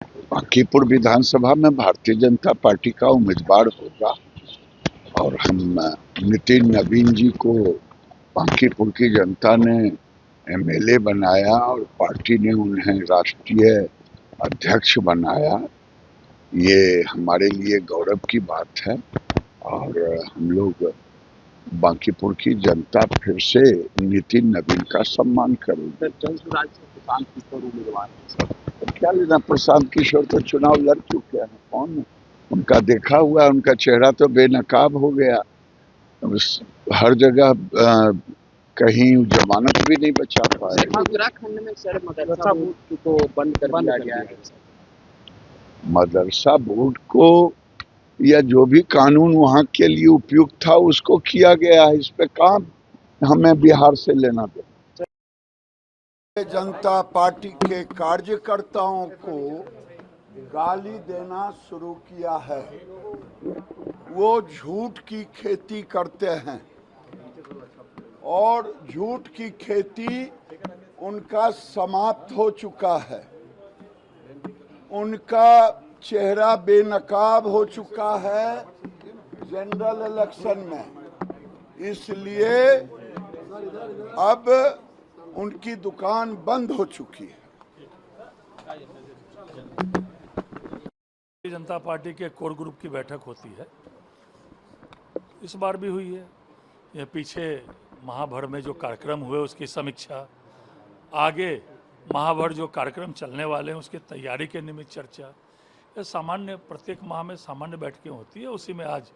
बांकीपुर विधानसभा में भारतीय जनता पार्टी का उम्मीदवार होगा और हम नितिन नवीन जी को बांकीपुर की जनता ने एमएलए बनाया और पार्टी ने उन्हें राष्ट्रीय अध्यक्ष बनाया। ये हमारे लिए गौरव की बात है और हम लोग बांकीपुर की जनता फिर से नितिन नवीन का सम्मान करेंगे। प्रशांत किशोर उम्मीदवार तो क्या लेना, प्रशांत किशोर तो चुनाव लड़ चुके हैं, कौन उनका देखा हुआ, उनका चेहरा तो बेनकाब हो गया। हर जगह कहीं जमानत भी नहीं बचा पाए। उत्तराखंड में सर मदरसा बोर्ड को बंद कर दिया गया है। मदरसा बोर्ड को या जो भी कानून वहाँ के लिए उपयुक्त था उसको किया गया है, इस पे काम हमें बिहार से लेना दे। जनता पार्टी के कार्यकर्ताओं को गाली देना शुरू किया है। वो झूठ की खेती करते हैं और झूठ की खेती उनका समाप्त हो चुका है। उनका चेहरा बेनकाब हो चुका है जनरल इलेक्शन में, इसलिए अब उनकी दुकान बंद हो चुकी है। भारतीय जनता पार्टी के कोर ग्रुप की बैठक होती है, इस बार भी हुई है। ये पीछे महाभर में जो कार्यक्रम हुए उसकी समीक्षा, आगे महाभर जो कार्यक्रम चलने वाले हैं उसकी तैयारी के निमित्त चर्चा, यह सामान्य प्रत्येक माह में सामान्य बैठकें होती है। उसी में आज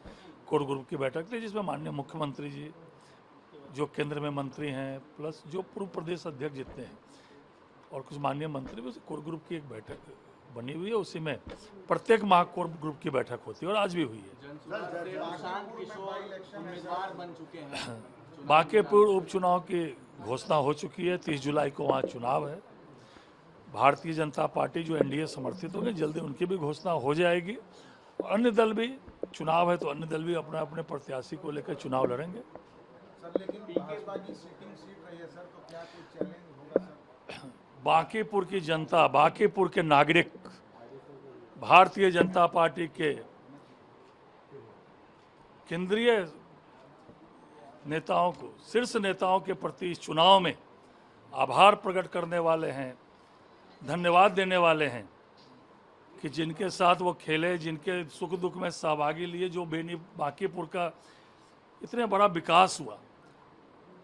कोर ग्रुप की बैठक थी जिसमें माननीय मुख्यमंत्री जी, जो केंद्र में मंत्री हैं, प्लस जो पूर्व प्रदेश अध्यक्ष जितने हैं और कुछ माननीय मंत्री, उस कोर ग्रुप की एक बैठक बनी हुई है। उसी में प्रत्येक माह कोर ग्रुप की बैठक होती है और आज भी हुई है। बांकीपुर उपचुनाव की घोषणा हो चुकी है, 30 जुलाई को वहाँ चुनाव है। भारतीय जनता पार्टी जो एनडीए समर्थित होगी, जल्दी उनकी भी घोषणा हो जाएगी। और अन्य दल भी, चुनाव है तो अन्य दल भी अपने अपने प्रत्याशी को लेकर चुनाव लड़ेंगे। बांकीपुर की जनता, बांकीपुर के नागरिक भारतीय जनता पार्टी के केंद्रीय नेताओं को, शीर्ष नेताओं के प्रति इस चुनाव में आभार प्रकट करने वाले हैं, धन्यवाद देने वाले हैं कि जिनके साथ वो खेले, जिनके सुख दुख में सहभागी लिए, जो बांकीपुर का इतने बड़ा विकास हुआ,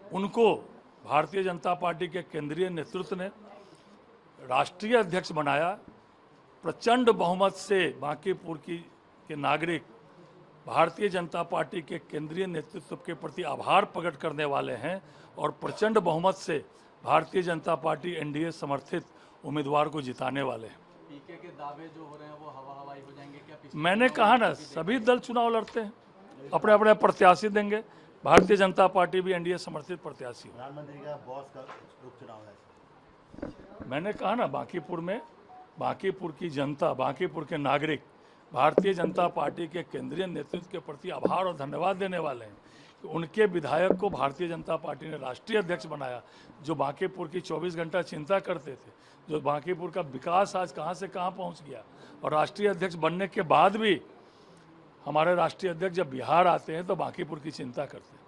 उनको भारतीय जनता पार्टी के केंद्रीय नेतृत्व ने राष्ट्रीय अध्यक्ष बनाया। प्रचंड बहुमत से बांकीपुर के नागरिक भारतीय जनता पार्टी के केंद्रीय नेतृत्व के प्रति आभार प्रकट करने वाले हैं और प्रचंड बहुमत से भारतीय जनता पार्टी एनडीए समर्थित उम्मीदवार को जिताने वाले हैं। पीके के दावे जो हो रहे हैं वो हवा हवाई हो जाएंगे क्या? मैंने कहा ना, सभी दल चुनाव लड़ते हैं, अपने अपने प्रत्याशी देंगे। भारतीय जनता पार्टी भी एनडीए समर्थित प्रत्याशी। प्रधानमंत्री का बॉस का उपचुनाव है। मैंने कहा ना, बांकीपुर की जनता, बांकीपुर के नागरिक भारतीय जनता पार्टी के केंद्रीय नेतृत्व के प्रति आभार और धन्यवाद देने वाले हैं कि उनके विधायक को भारतीय जनता पार्टी ने राष्ट्रीय अध्यक्ष बनाया, जो बांकीपुर की 24 घंटा चिंता करते थे, जो बांकीपुर का विकास आज कहां से कहां पहुंच गया। और राष्ट्रीय अध्यक्ष बनने के बाद भी हमारे राष्ट्रीय अध्यक्ष जब बिहार आते हैं तो बांकीपुर की चिंता करते हैं।